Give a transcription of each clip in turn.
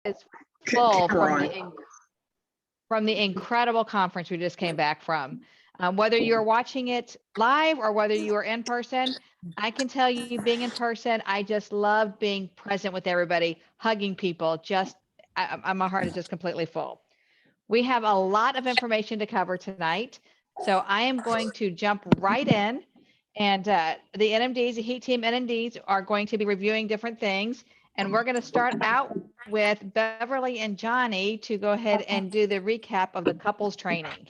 is full from the incredible conference we just came back from. Whether you're watching it live or whether you are in person, I can tell you being in person, I just love being present with everybody, hugging people. My heart is just completely full. We have a lot of information to cover tonight. So I am going to jump right in. And the NMDs, the Heat Team NMDs are going to be reviewing different things. And we're going to start out with Beverly and Johnny to go ahead and do the recap of the couples training.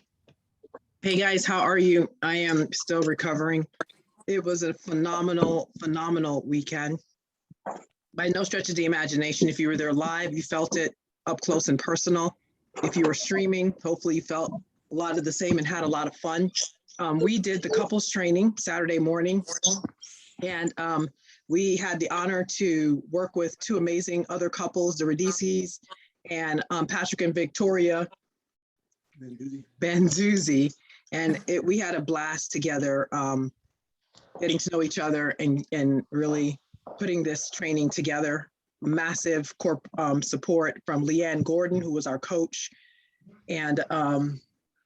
Hey guys, how are you? I am still recovering. It was a phenomenal weekend. By no stretch of the imagination, if you were there live, you felt it up close and personal. If you were streaming, hopefully you felt a lot of the same and had a lot of fun. We did the couples training Saturday morning, and we had the honor to work with two amazing other couples, the Radices and Patrick and Victoria Banzuzzi. And we had a blast together, getting to know each other and really putting this training together. Massive support from Leanne Gordon, who was our coach, and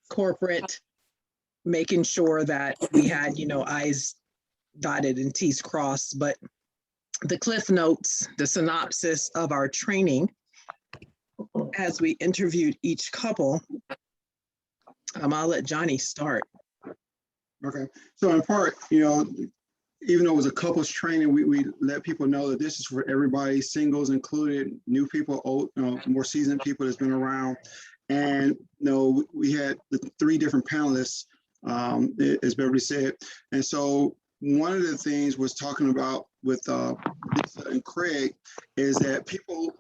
corporate, making sure that we had, I's dotted and T's crossed. But the cliff notes, the synopsis of our training as we interviewed each couple, I'll let Johnny start. Okay, so in part, even though it was a couples training, we let people know that this is for everybody, singles included, new people, old, more seasoned people that's been around. And we had the three different panelists, as Beverly said. And so one of the things was talking about with Lisa and Craig is that people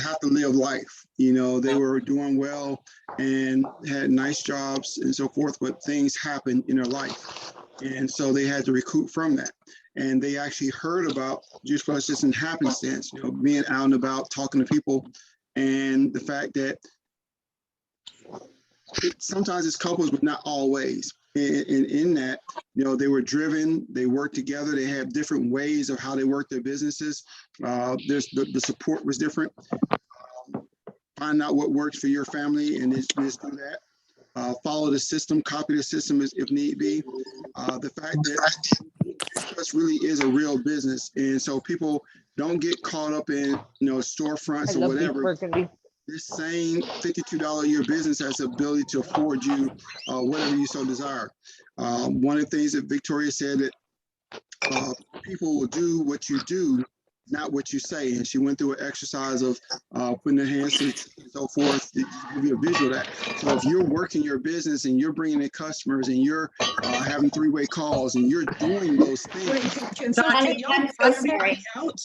have to live life. They were doing well and had nice jobs and so forth, but things happen in their life. And so they had to recoup from that. And they actually heard about Juice Plus just in happenstance, being out and about, talking to people, and the fact that sometimes it's couples, but not always. And in that, they were driven, they worked together, they have different ways of how they work their businesses. There's the support was different. Find out what works for your family and just do that. Follow the system, copy the system if need be. The fact that this really is a real business. And so people don't get caught up in, storefronts or whatever. This same $52 a year business has the ability to afford you whatever you so desire. One of the things that Victoria said that people will do what you do, not what you say. And she went through an exercise of putting their hands and so forth to give you a visual of that. So if you're working your business and you're bringing in customers and you're having three-way calls and you're doing those things.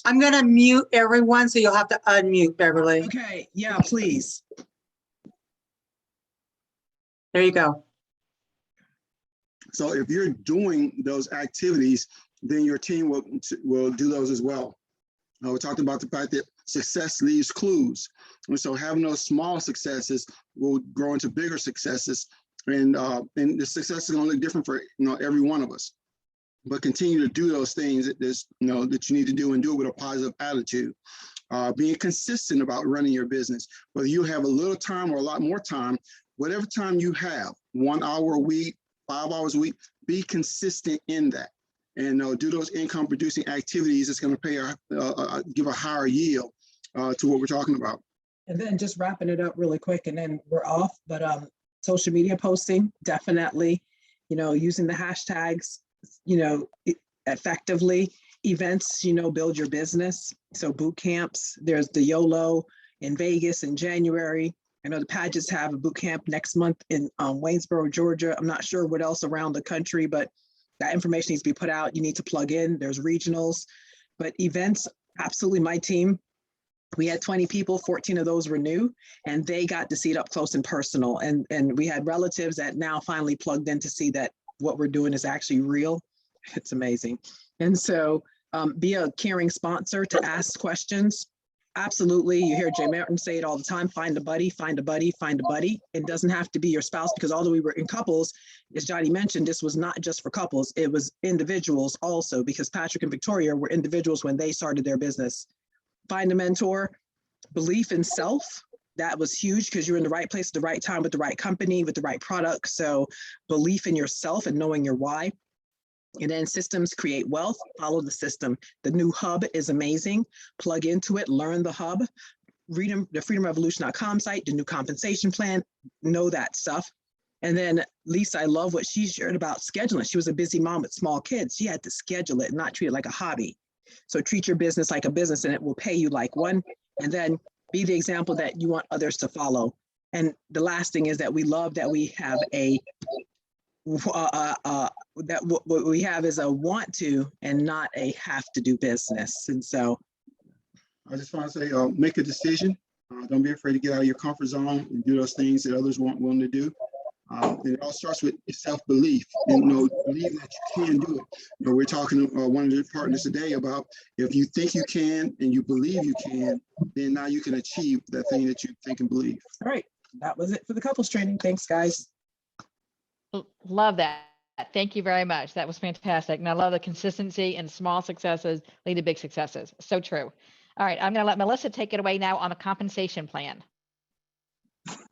I'm going to mute everyone, so you'll have to unmute, Beverly. Okay, yeah, please. There you go. So if you're doing those activities, then your team will do those as well. We talked about the fact that success leaves clues. And so having those small successes will grow into bigger successes. And the success is going to look different for every one of us. But continue to do those things that you need to do, and do it with a positive attitude. Being consistent about running your business, whether you have a little time or a lot more time, whatever time you have, 1 hour a week, 5 hours a week, be consistent in that. And do those income producing activities that's going to pay give a higher yield to what we're talking about. And then just wrapping it up really quick, and then we're off. But social media posting, definitely, using the hashtags, effectively. Events, build your business. So boot camps, there's the YOLO in Vegas in January. I know the Pageants have a boot camp next month in Waynesboro, Georgia. I'm not sure what else around the country, but that information needs to be put out. You need to plug in. There's regionals, but events, absolutely. My team, we had 20 people, 14 of those were new, and they got to see it up close and personal. And we had relatives that now finally plugged in to see that what we're doing is actually real. It's amazing. And so be a caring sponsor to ask questions. Absolutely. You hear Jay Martin say it all the time. Find a buddy, find a buddy, find a buddy. It doesn't have to be your spouse, because although we were in couples, as Johnny mentioned, this was not just for couples. It was individuals also, because Patrick and Victoria were individuals when they started their business. Find a mentor, Belief in self, that was huge because you're in the right place at the right time with the right company, with the right product. So belief in yourself and knowing your why. And then systems create wealth, follow the system. The new hub is amazing. Plug into it, learn the hub, read the freedomrevolution.com site, the new compensation plan, know that stuff. And then Lisa, I love what she shared about scheduling. She was a busy mom with small kids. She had to schedule it and not treat it like a hobby. So treat your business like a business and it will pay you like one. And then be the example that you want others to follow. And the last thing is that we love that we have that what we have is a want to and not a have to do business. And so I just want to say, make a decision. Don't be afraid to get out of your comfort zone and do those things that others won't willing to do. And it all starts with self-belief and believe that you can do it. We're talking one of the partners today about if you think you can and you believe you can, then now you can achieve that thing that you think and believe. all right, that was it for the couples training. Thanks, guys. Love that. Thank you very much. That was fantastic. And I love the consistency and small successes lead to big successes. So true. All right, I'm going to let Melissa take it away now on the compensation plan.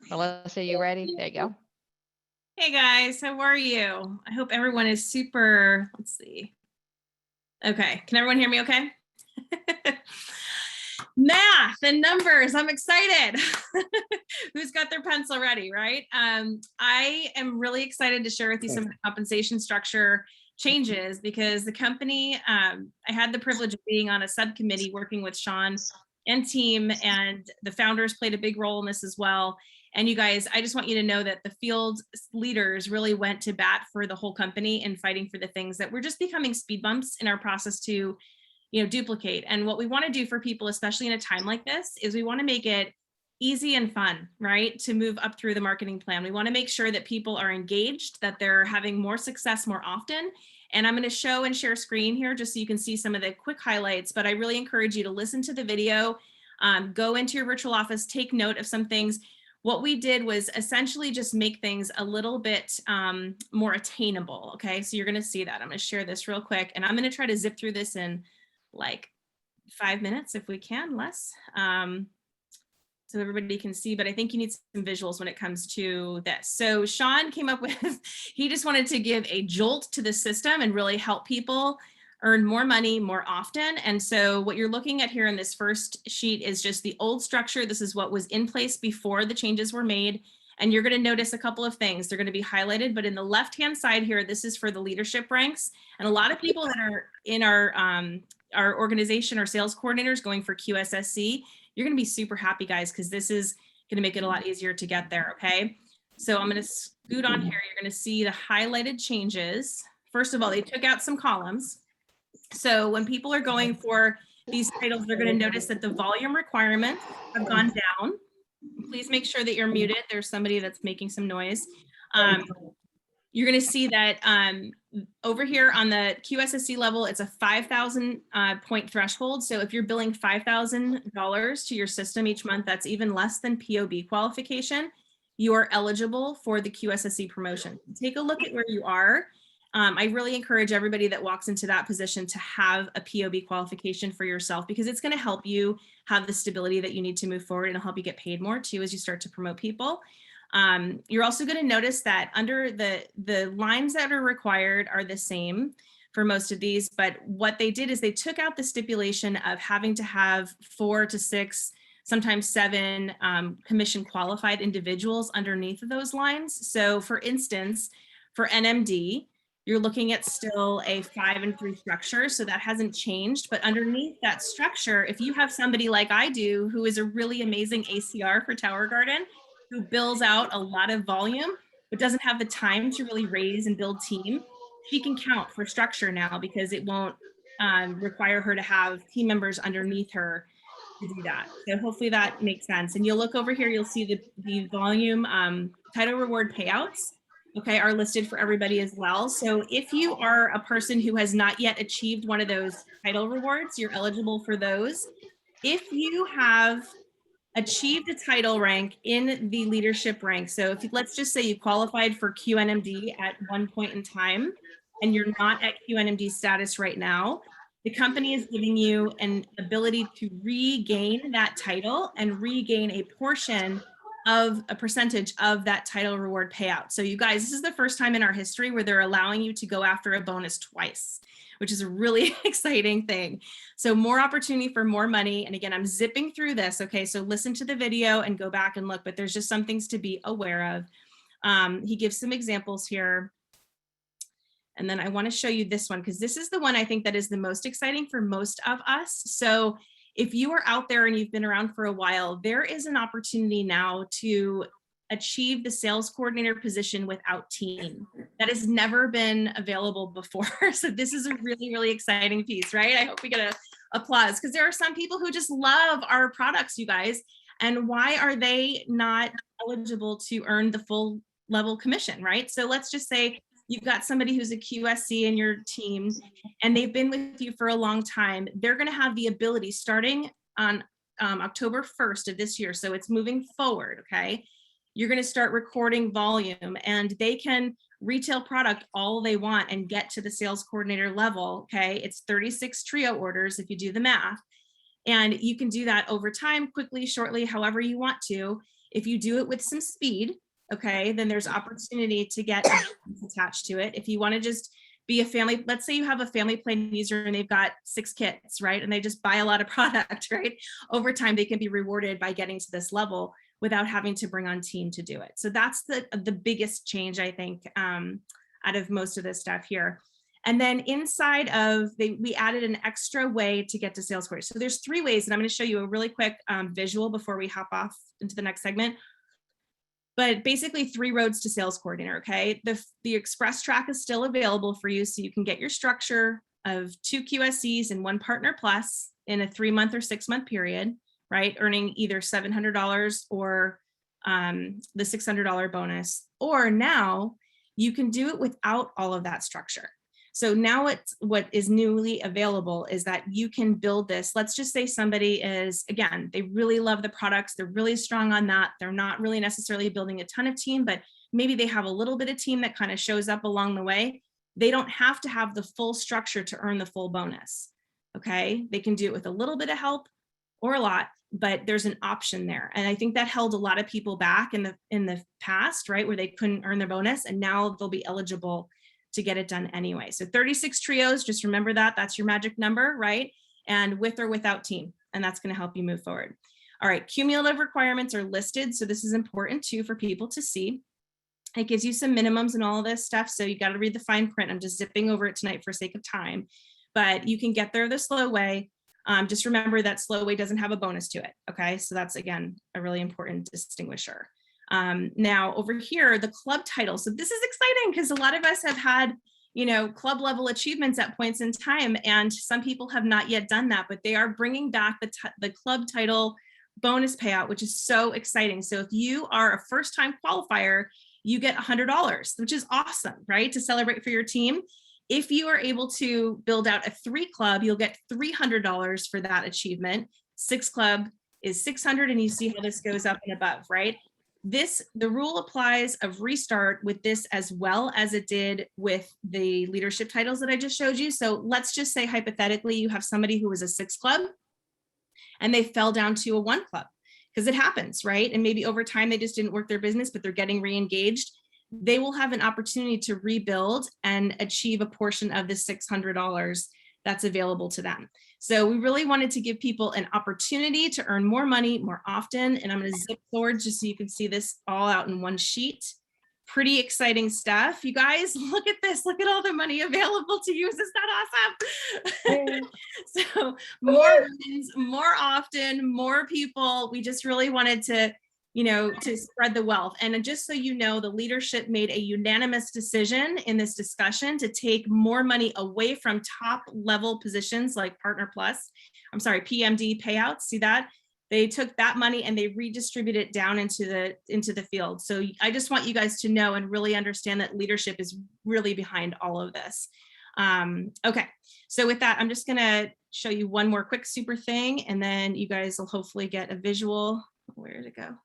Melissa, you ready? There you go. Hey guys, how are you? I hope everyone is super, let's see. Okay, can everyone hear me okay? Math and numbers, I'm excited. Who's got their pencil ready, right? I am really excited to share with you some of the compensation structure changes because the company, I had the privilege of being on a subcommittee working with Sean and team, and the founders played a big role in this as well. And you guys, I just want you to know that the field leaders really went to bat for the whole company in fighting for the things that were just becoming speed bumps in our process to, duplicate. And what we want to do for people, especially in a time like this, is we want to make it easy and fun, right? To move up through the marketing plan. We want to make sure that people are engaged, that they're having more success more often. And I'm going to show and share screen here just so you can see some of the quick highlights, but I really encourage you to listen to the video, go into your virtual office, take note of some things. What we did was essentially just make things a little bit more attainable. Okay, so you're going to see that. I'm going to share this real quick, and I'm going to try to zip through this in like 5 minutes if we can, less, so everybody can see. But I think you need some visuals when it comes to this. So Sean came up with, he just wanted to give a jolt to the system and really help people earn more money more often. And so what you're looking at here in this first sheet is just the old structure. This is what was in place before the changes were made. And you're going to notice a couple of things. They're going to be highlighted, but in the left-hand side here, this is for the leadership ranks. And a lot of people that are in our organization, our sales coordinators going for QSSC, you're going to be super happy, guys, because this is going to make it a lot easier to get there. Okay. So I'm going to scoot on here. You're going to see the highlighted changes. First of all, they took out some columns. So when people are going for these titles, they're going to notice that the volume requirements have gone down. Please make sure that you're muted. There's somebody that's making some noise. You're going to see that over here on the QSSC level, it's a 5,000 point threshold. So if you're billing $5,000 to your system each month, that's even less than POB qualification. You are eligible for the QSSC promotion. Take a look at where you are. I really encourage everybody that walks into that position to have a POB qualification for yourself, because it's going to help you have the stability that you need to move forward, and it'll help you get paid more too as you start to promote people. You're also going to notice that under the lines that are required are the same for most of these, but what they did is they took out the stipulation of having to have 4 to 6, sometimes 7 commission qualified individuals underneath of those lines. So for instance, for NMD, you're looking at still a 5 and 3 structure. So that hasn't changed, but underneath that structure, if you have somebody like I do, who is a really amazing ACR for Tower Garden, who bills out a lot of volume, but doesn't have the time to really raise and build team, she can count for structure now because it won't require her to have team members underneath her to do that. So hopefully that makes sense. And you'll look over here, you'll see the volume title reward payouts, okay, are listed for everybody as well. So if you are a person who has not yet achieved one of those title rewards, you're eligible for those. If you have achieved a title rank in the leadership rank, so if let's just say you qualified for QNMD at one point in time and you're not at QNMD status right now, the company is giving you an ability to regain that title and regain a portion of a percentage of that title reward payout. So you guys, this is the first time in our history where they're allowing you to go after a bonus twice, which is a really exciting thing. So more opportunity for more money. And again, I'm zipping through this. Okay, so listen to the video and go back and look, but there's just some things to be aware of. He gives some examples here. And then I want to show you this one, because this is the one I think that is the most exciting for most of us. So if you are out there and you've been around for a while, there is an opportunity now to achieve the sales coordinator position without team. That has never been available before. So this is a really, really exciting piece, right? I hope we get an applause, because there are some people who just love our products, you guys. And why are they not eligible to earn the full level commission, right? So let's just say you've got somebody who's a QSC in your team and they've been with you for a long time. They're going to have the ability starting on October 1st of this year. So it's moving forward. Okay. You're going to start recording volume and they can retail product all they want and get to the sales coordinator level. Okay. It's 36 trio orders if you do the math. And you can do that over time, quickly, shortly, however you want to. If you do it with some speed, okay, then there's opportunity to get attached to it. If you want to just be a family, let's say you have a family plan user and they've got 6 kids, right? And they just buy a lot of product, right? Over time, they can be rewarded by getting to this level without having to bring on team to do it. So that's the biggest change, I think, out of most of this stuff here. And then inside of, we added an extra way to get to sales coordinator. So there's 3 ways, and I'm going to show you a really quick visual before we hop off into the next segment. But basically 3 roads to sales coordinator, okay? The express track is still available for you, so you can get your structure of 2 QSCs and 1 partner plus in a 3-month or 6-month period, right? Earning either $700 or the $600 bonus. Or now you can do it without all of that structure. So now what is newly available is that you can build this. Let's just say somebody is, again, they really love the products. They're really strong on that. They're not really necessarily building a ton of team, but maybe they have a little bit of team that kind of shows up along the way. They don't have to have the full structure to earn the full bonus. Okay. They can do it with a little bit of help or a lot, but there's an option there. And I think that held a lot of people back in the past, right? Where they couldn't earn their bonus, and now they'll be eligible to get it done anyway. So 36 trios, just remember that, that's your magic number, right? And with or without team, and that's going to help you move forward. All right, cumulative requirements are listed. So this is important too for people to see. It gives you some minimums and all of this stuff. So you got to read the fine print. I'm just zipping over it tonight for sake of time, but you can get there the slow way. Just remember that slow way doesn't have a bonus to it. Okay, so that's, again, a really important distinguisher. Now over here, the club title. So this is exciting because a lot of us have had, club level achievements at points in time, and some people have not yet done that, but they are bringing back the club title bonus payout, which is so exciting. So if you are a first time qualifier, you get $100, which is awesome, right? To celebrate for your team. If you are able to build out a 3 club, you'll get $300 for that achievement. 6 club is $600, and you see how this goes up and above, right? The rule applies of restart with this as well as it did with the leadership titles that I just showed you. So let's just say hypothetically you have somebody who was a 6 club and they fell down to a 1 club, because it happens, right? And maybe over time they just didn't work their business, but they're getting re-engaged. They will have an opportunity to rebuild and achieve a portion of the $600 that's available to them. So we really wanted to give people an opportunity to earn more money more often. And I'm going to zip forward just so you can see this all out in one sheet. Pretty exciting stuff. You guys, look at this. Look at all the money available to use. Isn't that awesome? So more wins, more often, more people. We just really wanted to spread the wealth. And just so you know, the leadership made a unanimous decision in this discussion to take more money away from top level positions like PMD payouts. See that? They took that money and they redistributed it down into the field. So I just want you guys to know and really understand that leadership is really behind all of this. Okay, so with that, I'm just gonna show you one more quick super thing, and then you guys will hopefully get a visual. Where did it go?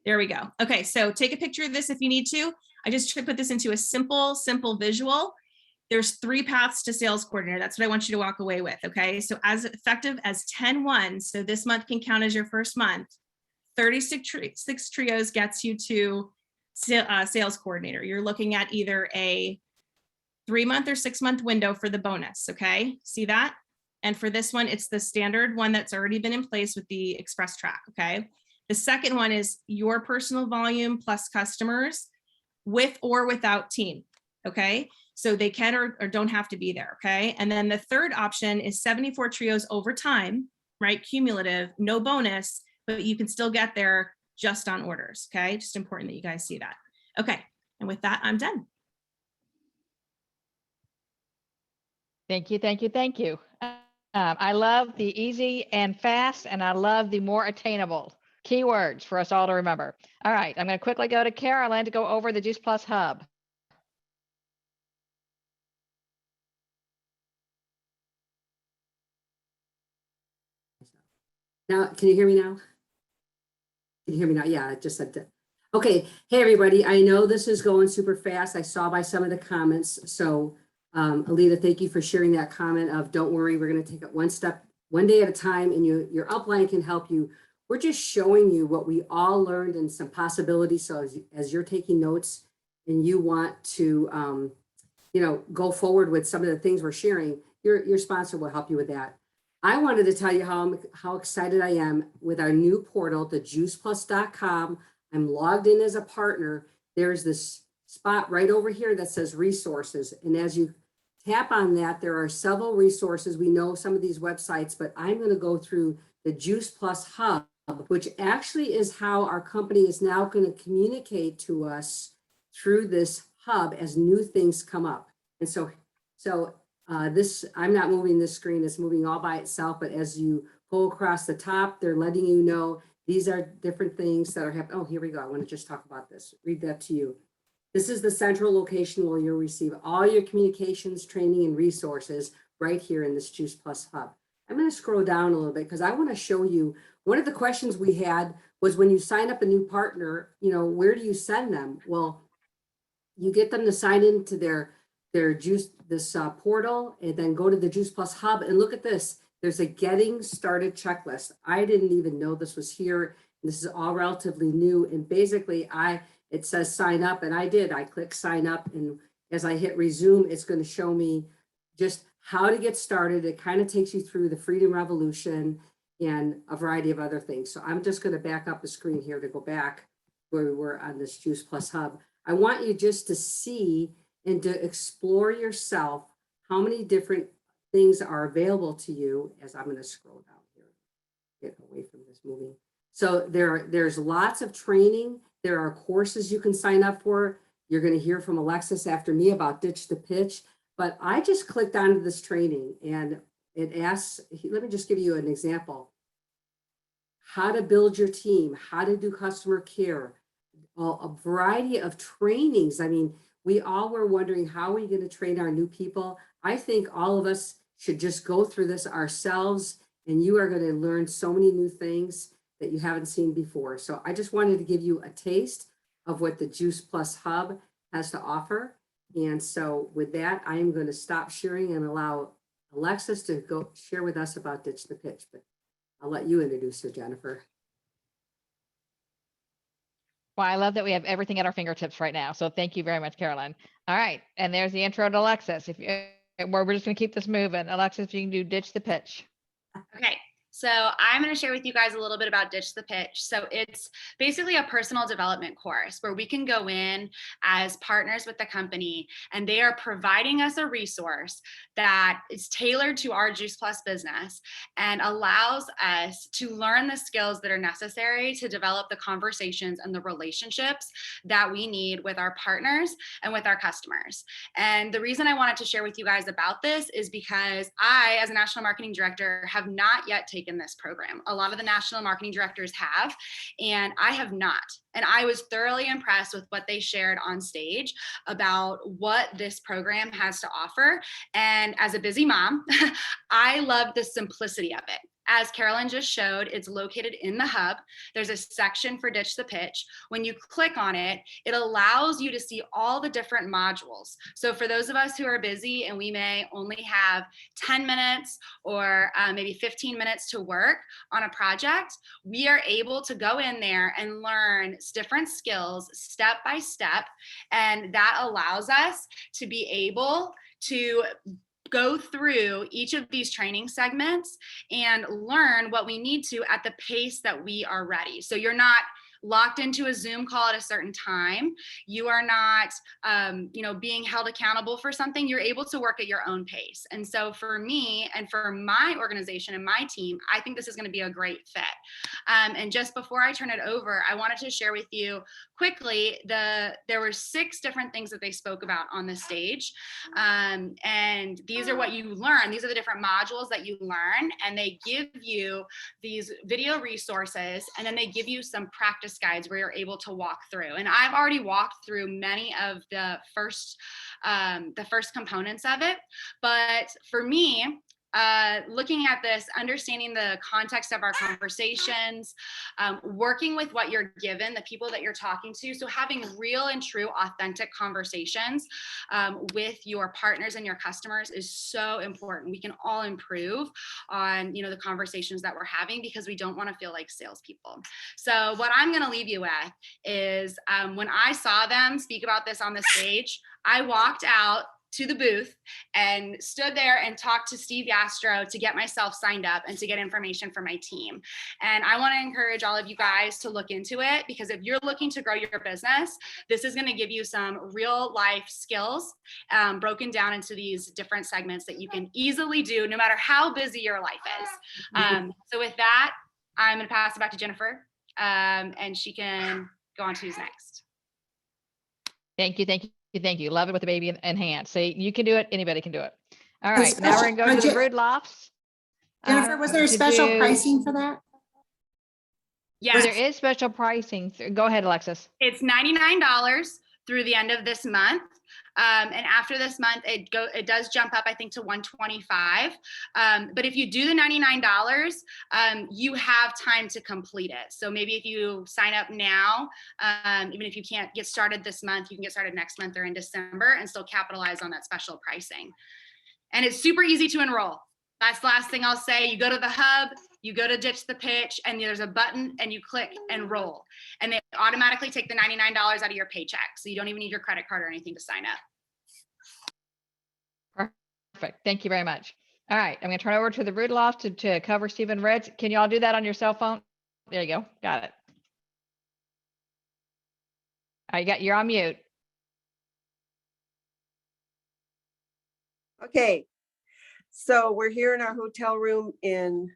There we go. Okay, so take a picture of this if you need to. I just put this into a simple visual. there's 3 paths to sales coordinator. That's what I want you to walk away with. Okay. So as effective as 10/1, so this month can count as your first month, 36 trios gets you to sales coordinator. You're looking at either a 3-month or 6-month window for the bonus. Okay. See that? And for this one, it's the standard one that's already been in place with the express track. Okay. The second one is your personal volume plus customers with or without team. Okay. So they can or don't have to be there. Okay. And then the third option is 74 trios over time, right? Cumulative, no bonus, but you can still get there just on orders. Okay. Just important that you guys see that. Okay. And with that, I'm done. Thank you, thank you, thank you. I love the easy and fast, and I love the more attainable keywords for us all to remember. All right, I'm going to quickly go to Carolyn to go over the Juice Plus Hub. Now, can you hear me now? Can you hear me now? Yeah, I just said that. Okay, hey everybody, I know this is going super fast. I saw by some of the comments. So Elita, thank you for sharing that comment of don't worry, we're gonna take it one step, one day at a time, and your upline can help you. We're just showing you what we all learned and some possibilities. So as you're taking notes and you want to, go forward with some of the things we're sharing, your sponsor will help you with that. I wanted to tell you how excited I am with our new portal, the juiceplus.com. I'm logged in as a partner. There's this spot right over here that says resources. And as you tap on that, there are several resources. We know some of these websites, but I'm going to go through the Juice Plus Hub, which actually is how our company is now going to communicate to us through this hub as new things come up. And so I'm not moving this screen, it's moving all by itself, but as you pull across the top, they're letting you know these are different things that are happening. Oh, here we go. I want to just talk about this. Read that to you. This is the central location where you'll receive all your communications, training, and resources right here in this Juice Plus Hub. I'm going to scroll down a little bit because I want to show you one of the questions we had was when you sign up a new partner, where do you send them? Well, you get them to sign into their Juice, this portal, and then go to the Juice Plus Hub and look at this. There's a getting started checklist. I didn't even know this was here. This is all relatively new. And basically it says sign up, and I did. I click sign up, and as I hit resume, it's going to show me just how to get started. It kind of takes you through the Freedom Revolution and a variety of other things. So I'm just going to back up the screen here to go back where we were on this Juice Plus Hub. I want you just to see and to explore yourself how many different things are available to you. As I'm going to scroll down here, get away from this moving. So there's lots of training. There are courses you can sign up for. You're going to hear from Alexis after me about Ditch the Pitch. But I just clicked onto this training and it asks, let me just give you an example. How to build your team, how to do customer care, a variety of trainings. I mean, we all were wondering, how are we going to train our new people? I think all of us should just go through this ourselves, and you are going to learn so many new things that you haven't seen before. So I just wanted to give you a taste of what the Juice Plus Hub has to offer. And so with that, I am going to stop sharing and allow Alexis to go share with us about Ditch the Pitch, but I'll let you introduce her, Jennifer. Well, I love that we have everything at our fingertips right now. So thank you very much, Carolyn. All right. And there's the intro to Alexis. We're just going to keep this moving. Alexis, if you can do Ditch the Pitch. Okay. So I'm going to share with you guys a little bit about Ditch the Pitch. So it's basically a personal development course where we can go in as partners with the company, and they are providing us a resource that is tailored to our Juice Plus business and allows us to learn the skills that are necessary to develop the conversations and the relationships that we need with our partners and with our customers. And the reason I wanted to share with you guys about this is because I, as a national marketing director, have not yet taken this program. A lot of the national marketing directors have, and I have not. And I was thoroughly impressed with what they shared on stage about what this program has to offer. And as a busy mom, I love the simplicity of it. As Carolyn just showed, it's located in the hub. There's a section for Ditch the Pitch. When you click on it, it allows you to see all the different modules. So for those of us who are busy and we may only have 10 minutes or maybe 15 minutes to work on a project, we are able to go in there and learn different skills step by step. And that allows us to be able to go through each of these training segments and learn what we need to at the pace that we are ready. So you're not locked into a Zoom call at a certain time. You are not, being held accountable for something. You're able to work at your own pace. And so for me and for my organization and my team, I think this is going to be a great fit. And just before I turn it over, I wanted to share with you quickly, there were 6 different things that they spoke about on the stage. And these are what you learn. These are the different modules that you learn, and they give you these video resources, and then they give you some practice guides where you're able to walk through. And I've already walked through many of the first components of it. But for me, looking at this, understanding the context of our conversations, working with what you're given, the people that you're talking to. So having real and true authentic conversations with your partners and your customers is so important. We can all improve on, the conversations that we're having, because we don't want to feel like salespeople. So what I'm going to leave you with is when I saw them speak about this on the stage, I walked out to the booth and stood there and talked to Steve Yastro to get myself signed up and to get information for my team. And I want to encourage all of you guys to look into it, because if you're looking to grow your business, this is going to give you some real life skills broken down into these different segments that you can easily do no matter how busy your life is. So with that, I'm going to pass it back to Jennifer, and she can go on to who's next. Thank you. Love it with the baby in hand. So you can do it. Anybody can do it. All right. Now we're going to go to the brood lofts. Jennifer, was there a special pricing for that? Yes. There is special pricing. Go ahead, Alexis. It's $99 through the end of this month. And after this month, it does jump up, I think, to $125. But if you do the $99, you have time to complete it. So maybe if you sign up now, even if you can't get started this month, you can get started next month or in December and still capitalize on that special pricing. And it's super easy to enroll. That's the last thing I'll say. You go to the hub, you go to Ditch the Pitch, and there's a button and you click enroll. And they automatically take the $99 out of your paycheck. So you don't even need your credit card or anything to sign up. Perfect. Thank you very much. All right. I'm going to turn over to the brood loft to cover Stephen Ritz. Can y'all do that on your cell phone? There you go. Got it. All right, you're on mute. Okay. So we're here in our hotel room in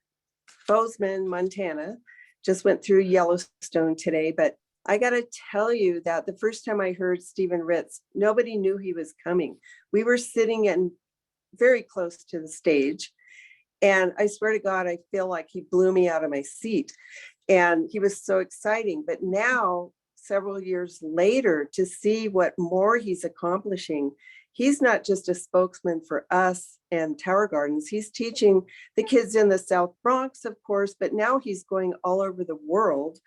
Bozeman, Montana. Just went through Yellowstone today, but I got to tell you that the first time I heard Stephen Ritz, nobody knew he was coming. We were sitting in very close to the stage, and I swear to God, I feel like he blew me out of my seat, and he was so exciting. But now, several years later, to see what more he's accomplishing, he's not just a spokesman for us and Tower Gardens. He's teaching the kids in the South Bronx, of course, but now he's going all over the world.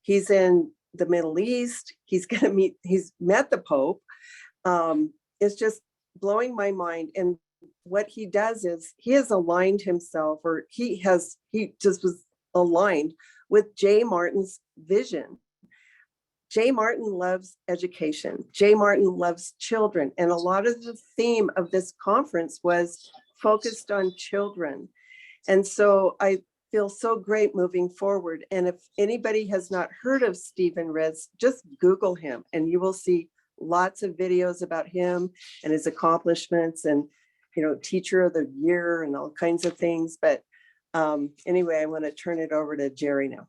He's in the Middle East. He's met the Pope. It's just blowing my mind. And what he does is he has aligned himself, or he just was aligned with Jay Martin's vision. Jay Martin loves education. Jay Martin loves children. And a lot of the theme of this conference was focused on children. And so I feel so great moving forward. And if anybody has not heard of Stephen Ritz, just Google him and you will see lots of videos about him and his accomplishments and, teacher of the year and all kinds of things. But anyway, I want to turn it over to Jerry now.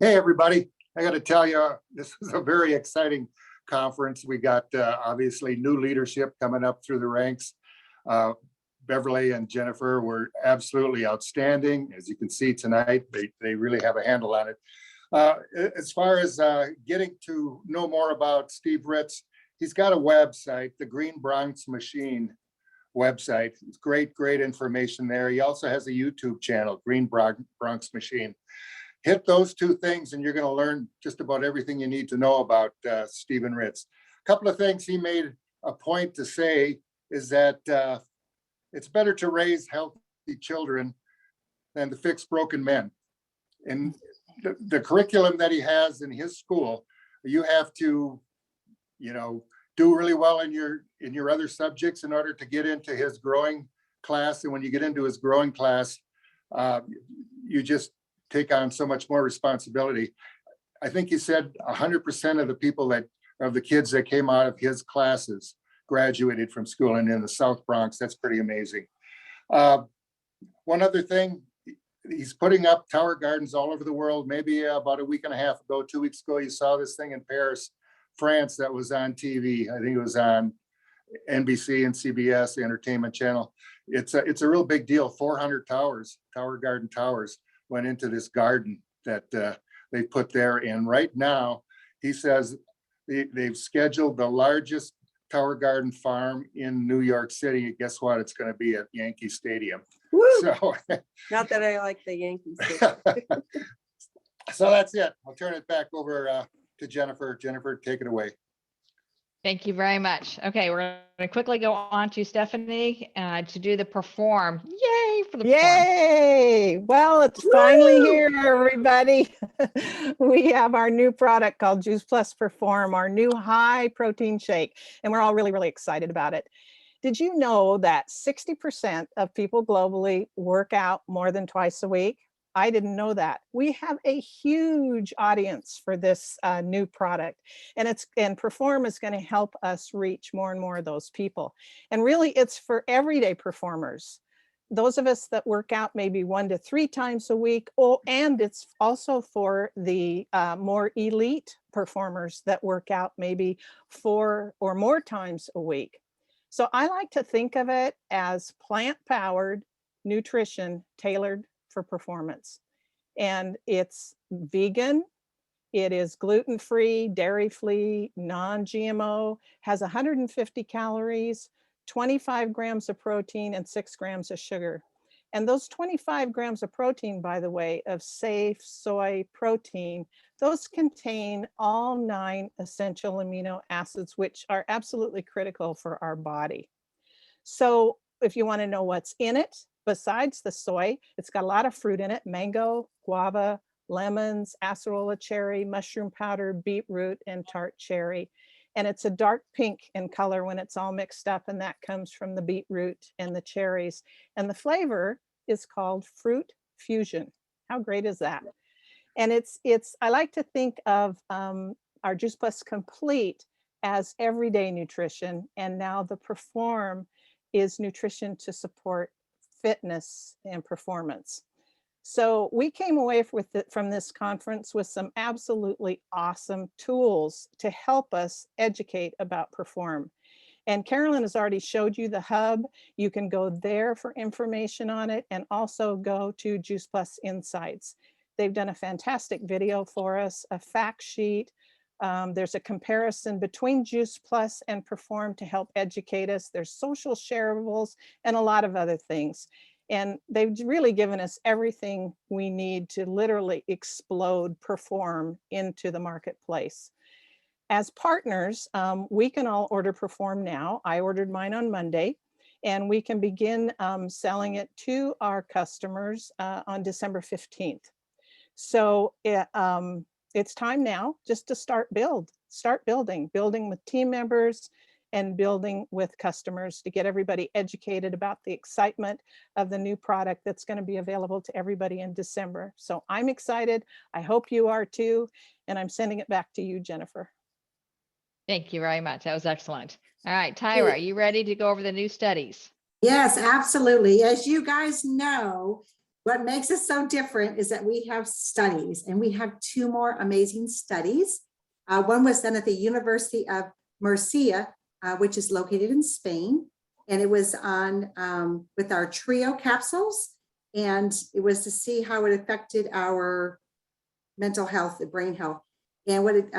Hey, everybody. I got to tell you, this is a very exciting conference. We got obviously new leadership coming up through the ranks. Beverly and Jennifer were absolutely outstanding. As you can see tonight, they really have a handle on it. As far as getting to know more about Steve Ritz, he's got a website, the Green Bronx Machine website. It's great information there. He also has a YouTube channel, Green Bronx Machine. Hit those two things and you're going to learn just about everything you need to know about Stephen Ritz. A couple of things he made a point to say is that it's better to raise healthy children than to fix broken men. And the curriculum that he has in his school, you have to, do really well in your other subjects in order to get into his growing class. And when you get into his growing class, you just take on so much more responsibility. I think he said 100% of the people of the kids that came out of his classes graduated from school, and in the South Bronx. That's pretty amazing. One other thing, he's putting up tower gardens all over the world. Maybe about a week and a half ago, 2 weeks ago, you saw this thing in Paris, France, that was on TV. I think it was on NBC and CBS, the entertainment channel. It's a real big deal. 400 towers, tower garden towers, went into this garden that they put there. And right now, he says they've scheduled the largest tower garden farm in New York City. Guess what? It's going to be at Yankee Stadium. Woo! So, Not that I like the Yankees. so that's it. I'll turn it back over to Jennifer. Jennifer, take it away. Thank you very much. Okay, we're going to quickly go on to Stephanie to do the perform. Yay for the perform. Yay! Well, it's finally here, everybody. We have our new product called Juice Plus Perform, our new high protein shake, and we're all really, really excited about it. Did you know that 60% of people globally work out more than twice a week? I didn't know that. We have a huge audience for this new product, and Perform is going to help us reach more and more of those people. And really, it's for everyday performers. Those of us that work out maybe 1 to 3 times a week, and it's also for the more elite performers that work out maybe 4 or more times a week. So I like to think of it as plant-powered nutrition tailored for performance. And it's vegan, it is gluten-free, dairy-free, non-GMO, has 150 calories, 25 grams of protein, and 6 grams of sugar. And those 25 grams of protein, by the way, of safe soy protein, those contain all 9 essential amino acids, which are absolutely critical for our body. So if you want to know what's in it, besides the soy, it's got a lot of fruit in it: mango, guava, lemons, acerola cherry, mushroom powder, beetroot, and tart cherry. And it's a dark pink in color when it's all mixed up, and that comes from the beetroot and the cherries. And the flavor is called Fruit Fusion. How great is that? And I like to think of our Juice Plus Complete as everyday nutrition, and now the Perform is nutrition to support fitness and performance. So we came away from this conference with some absolutely awesome tools to help us educate about Perform. And Carolyn has already showed you the hub. You can go there for information on it, and also go to Juice Plus Insights. They've done a fantastic video for us, a fact sheet. There's a comparison between Juice Plus and Perform to help educate us. There's social shareables and a lot of other things. And they've really given us everything we need to literally explode Perform into the marketplace. As partners, we can all order Perform now. I ordered mine on Monday, and we can begin selling it to our customers on December 15th. So it's time now just to start building with team members and building with customers to get everybody educated about the excitement of the new product that's going to be available to everybody in December. So I'm excited. I hope you are too. And I'm sending it back to you, Jennifer. Thank you very much. That was excellent. All right, Tyra, are you ready to go over the new studies? Yes, absolutely. As you guys know, what makes us so different is that we have studies, and we have 2 more amazing studies. One was done at the University of Murcia, which is located in Spain. And it was on with our trio capsules. And it was to see how it affected our mental health, the brain health. And what it,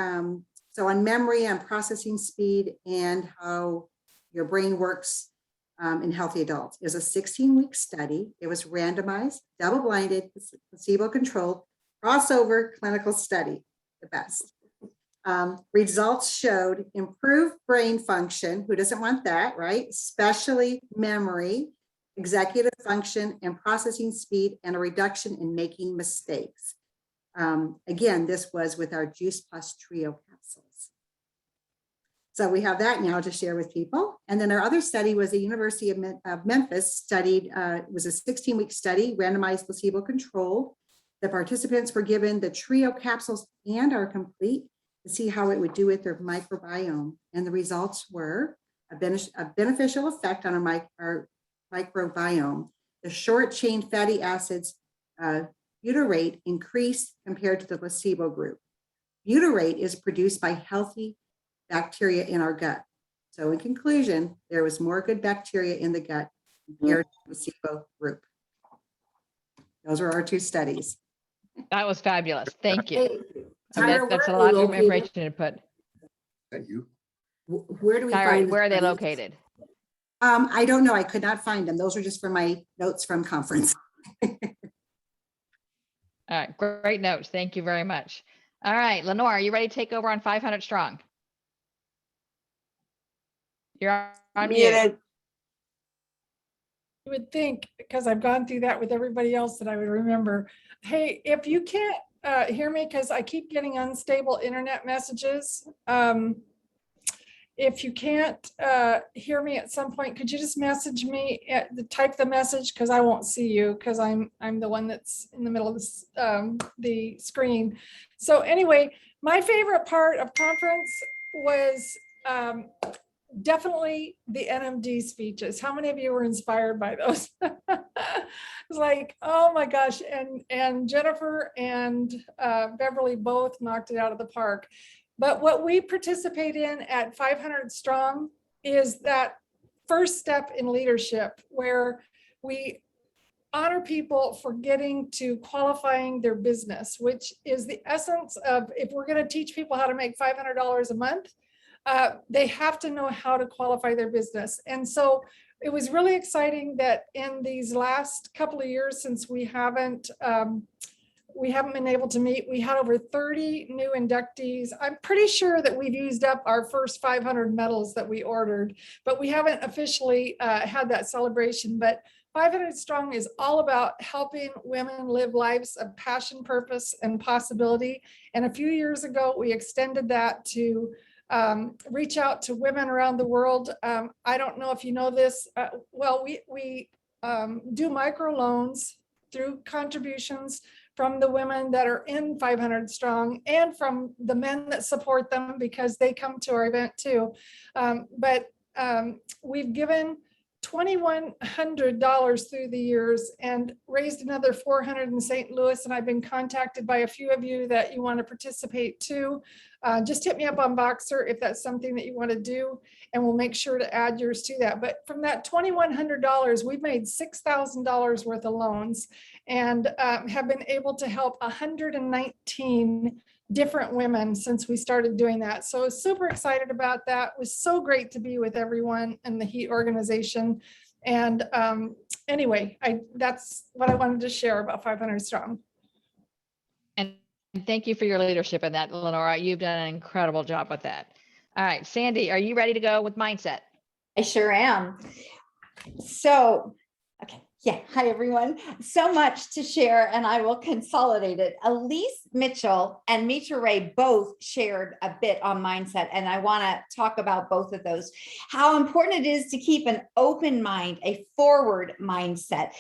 so on memory, on processing speed, and how your brain works in healthy adults. It was a 16-week study. It was randomized, double-blinded, placebo-controlled, crossover clinical study, the best. Results showed improved brain function. Who doesn't want that, right? Especially memory, executive function, and processing speed, and a reduction in making mistakes. Again, this was with our Juice Plus Trio capsules. So we have that now to share with people. And then our other study was the University of Memphis studied, it was a 16-week study, randomized placebo-controlled. The participants were given the Trio capsules and our complete to see how it would do with their microbiome. And the results were a beneficial effect on our microbiome. The short chain fatty acids butyrate increased compared to the placebo group. Butyrate is produced by healthy bacteria in our gut. So in conclusion, there was more good bacteria in the gut compared to the placebo group. Those are our two studies. That was fabulous. Thank you. Tyra, That's a where are lot you of located? information to put. Thank you. Where do we Tyra, find? where are they studies? located? I don't know. I could not find them. Those are just for my notes from conference. All right, great notes. Thank you very much. All right, Lenore, are you ready to take over on 500 Strong? You're on mute. Muted. You would think, because I've gone through that with everybody else, that I would remember. Hey, if you can't hear me, because I keep getting unstable internet messages. If you can't hear me at some point, could you just message me, type the message, because I won't see you, because I'm the one that's in the middle of this, the screen. So anyway, my favorite part of conference was definitely the NMD speeches. How many of you were inspired by those? It's like, oh my gosh. And Jennifer and Beverly both knocked it out of the park. But what we participate in at 500 Strong is that first step in leadership, where we honor people for getting to qualifying their business, which is the essence of, if we're going to teach people how to make $500 a month, they have to know how to qualify their business. And so it was really exciting that in these last couple of years, since we haven't been able to meet, we had over 30 new inductees. I'm pretty sure that we've used up our first 500 medals that we ordered, but we haven't officially had that celebration. But 500 Strong is all about helping women live lives of passion, purpose, and possibility. And a few years ago, we extended that to reach out to women around the world. I don't know if you know this. Well, we do microloans through contributions from the women that are in 500 Strong and from the men that support them, because they come to our event too. But we've given $2,100 through the years and raised another $400 in St. Louis. And I've been contacted by a few of you that you want to participate too. Just hit me up on Boxer if that's something that you want to do, and we'll make sure to add yours to that. But from that $2,100, we've made $6,000 worth of loans and have been able to help 119 different women since we started doing that. So super excited about that. It was so great to be with everyone in the HEAT organization. And anyway, that's what I wanted to share about 500 Strong. And thank you for your leadership in that, Lenora. You've done an incredible job with that. All right, Sandy, are you ready to go with mindset? I sure am. So, okay. Yeah. Hi, everyone. So much to share, and I will consolidate it. Elise Mitchell and Mitra Ray both shared a bit on mindset, and I want to talk about both of those. How important it is to keep an open mind, a forward mindset,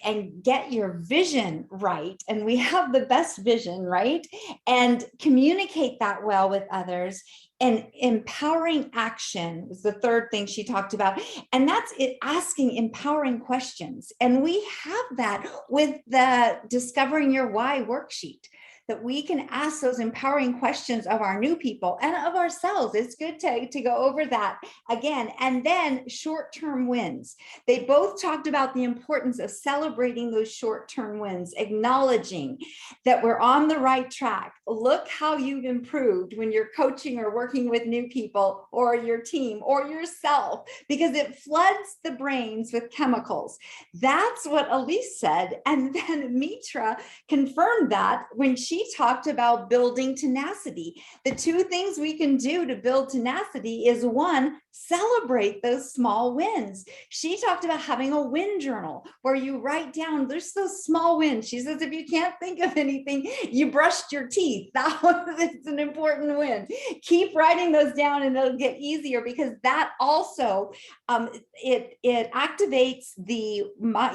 and get your vision right. And we have the best vision, right? And communicate that well with others. And empowering action was the third thing she talked about. And that's it, asking empowering questions. And we have that with the Discovering Your Why worksheet. that we can ask those empowering questions of our new people and of ourselves. It's good to go over that again. And then short-term wins. They both talked about the importance of celebrating those short-term wins, acknowledging that we're on the right track. Look how you've improved when you're coaching or working with new people or your team or yourself, because it floods the brains with chemicals. That's what Elise said. And then Mitra confirmed that when she talked about building tenacity. The two things we can do to build tenacity is, one, celebrate those small wins. She talked about having a win journal where you write down, there's those small wins. She says, if you can't think of anything, you brushed your teeth. That one is an important win. Keep writing those down and it'll get easier, because that also, it activates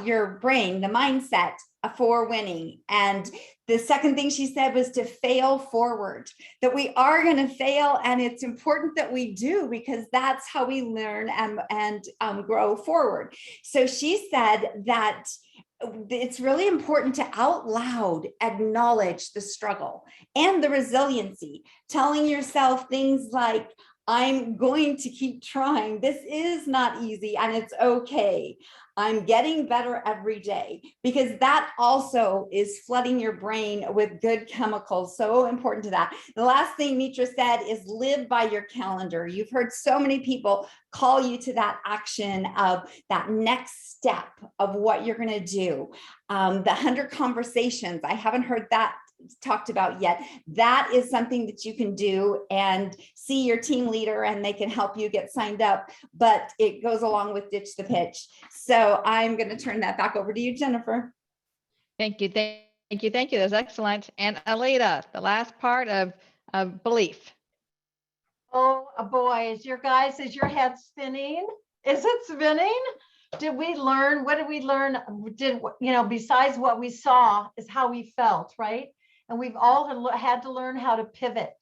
your brain, the mindset for winning. And the second thing she said was to fail forward, that we are going to fail, and it's important that we do, because that's how we learn and grow forward. So she said that it's really important to out loud acknowledge the struggle and the resiliency, telling yourself things like, I'm going to keep trying. This is not easy and it's okay. I'm getting better every day, because that also is flooding your brain with good chemicals. So important to that. The last thing Mitra said is live by your calendar. You've heard so many people call you to that action of that next step of what you're going to do. The 100 conversations, I haven't heard that talked about yet. That is something that you can do and see your team leader and they can help you get signed up, but it goes along with Ditch the Pitch. So I'm going to turn that back over to you, Jennifer. Thank you. Thank you. Thank you. That's excellent. And Elita, the last part of belief. Oh boy, is your head spinning? Is it spinning? Did we learn? What did we learn? Besides what we saw is how we felt, right? And we've all had to learn how to pivot.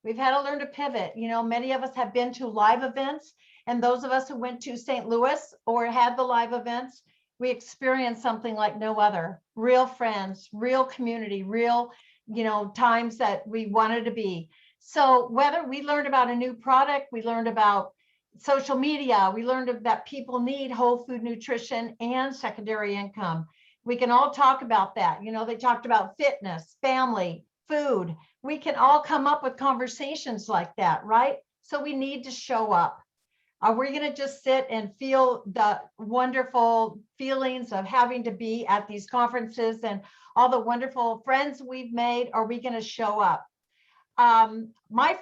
We've had to learn to pivot. Many of us have been to live events, and those of us who went to St. Louis or had the live events, we experienced something like no other. Real friends, real community, real, times that we wanted to be. So whether we learned about a new product, we learned about social media, we learned that people need whole food nutrition and secondary income. We can all talk about that. They talked about fitness, family, food. We can all come up with conversations like that, right? So we need to show up. Are we going to just sit and feel the wonderful feelings of having to be at these conferences and all the wonderful friends we've made? Are we going to show up? My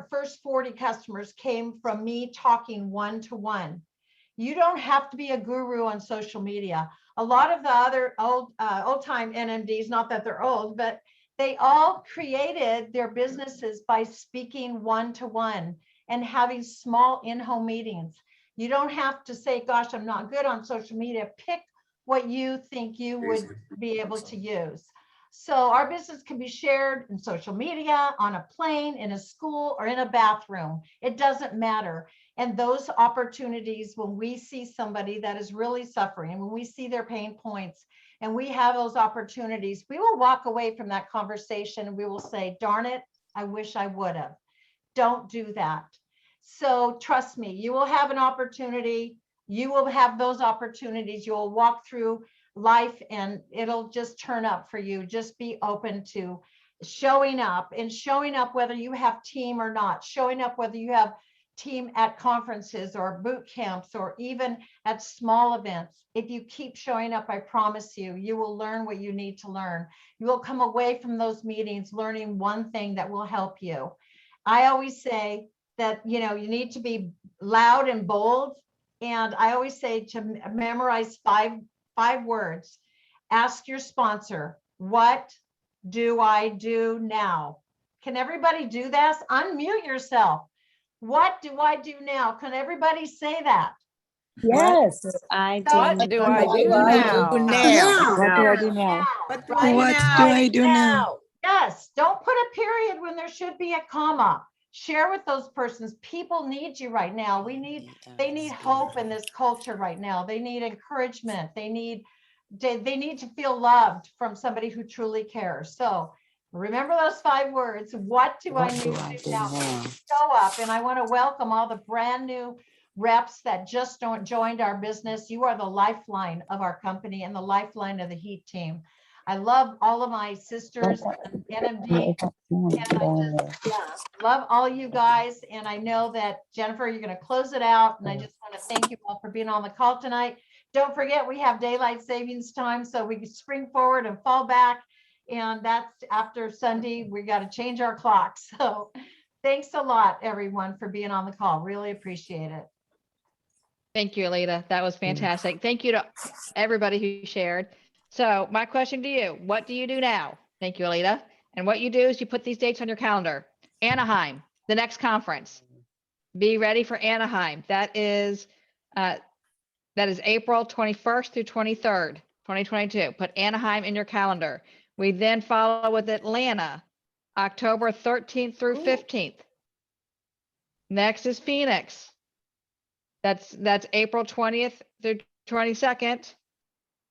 first 40 customers came from me talking one-to-one. You don't have to be a guru on social media. A lot of the other old-time NMDs, not that they're old, but they all created their businesses by speaking one-to-one and having small in-home meetings. You don't have to say, gosh, I'm not good on social media. Pick what you think you would be able to use. So our business can be shared in social media, on a plane, in a school, or in a bathroom. It doesn't matter. And those opportunities, when we see somebody that is really suffering, when we see their pain points, and we have those opportunities, we will walk away from that conversation and we will say, darn it, I wish I would have. Don't do that. So trust me, you will have an opportunity. You will have those opportunities. You will walk through life and it'll just turn up for you. Just be open to showing up, and showing up whether you have team or not, showing up whether you have team at conferences or boot camps or even at small events. If you keep showing up, I promise you, you will learn what you need to learn. You will come away from those meetings learning one thing that will help you. I always say that, you need to be loud and bold. And I always say to memorize five words. Ask your sponsor, what do I do now? Can everybody do this? Unmute yourself. What do I do now? Can everybody say that? Yes. I do. What do I do now? What do I do now? What do I do now? Yes, don't put a period when there should be a comma. Share with those persons. People need you right now. They need hope in this culture right now. They need encouragement. They need to feel loved from somebody who truly cares. So Remember those 5 words. What do I need to do now? Show up. And I want to welcome all the brand new reps that just joined our business. You are the lifeline of our company and the lifeline of the HEAT team. I love all of my sisters and NMD. And I just love all you guys. And I know that Jennifer, you're going to close it out. And I just want to thank you all for being on the call tonight. Don't forget, we have daylight savings time, so we can spring forward and fall back. And that's after Sunday, we got to change our clocks. So thanks a lot, everyone, for being on the call. Really appreciate it. Thank you, Elita. That was fantastic. Thank you to everybody who shared. So my question to you, what do you do now? Thank you, Elita. And what you do is you put these dates on your calendar. Anaheim, the next conference. Be ready for Anaheim. That is April 21st through 23rd, 2022. Put Anaheim in your calendar. We then follow with Atlanta, October 13th through 15th. Next is Phoenix. That's April 20th through 22nd.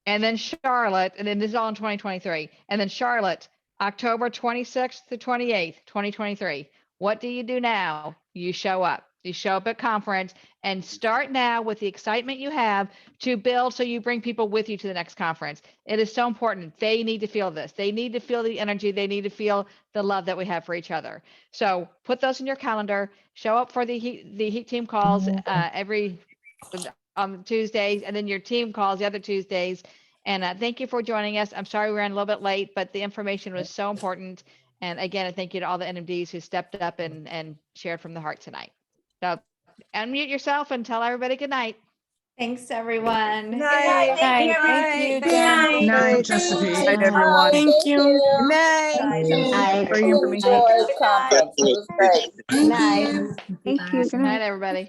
And then Charlotte, and then this is all in 2023. And then Charlotte, October 26th to 28th, 2023. What do you do now? You show up. You show up at conference and start now with the excitement you have to build so you bring people with you to the next conference. It is so important. They need to feel this. They need to feel the energy. They need to feel the love that we have for each other. So put those in your calendar. Show up for the HEAT team calls every on Tuesdays, and then your team calls the other Tuesdays. And thank you for joining us. I'm sorry we ran a little bit late, but the information was so important. And again, I thank you to all the NMDs who stepped up and shared from the heart tonight. So unmute yourself and tell everybody good night. Thanks, everyone. Good night. Thank you, everybody. Good night. Good night, Chesapeake. Good night, everyone. Thank you. Good night. For your information. Enjoyed the conference. It was great. Night. Thank you. Good Good night. night, everybody.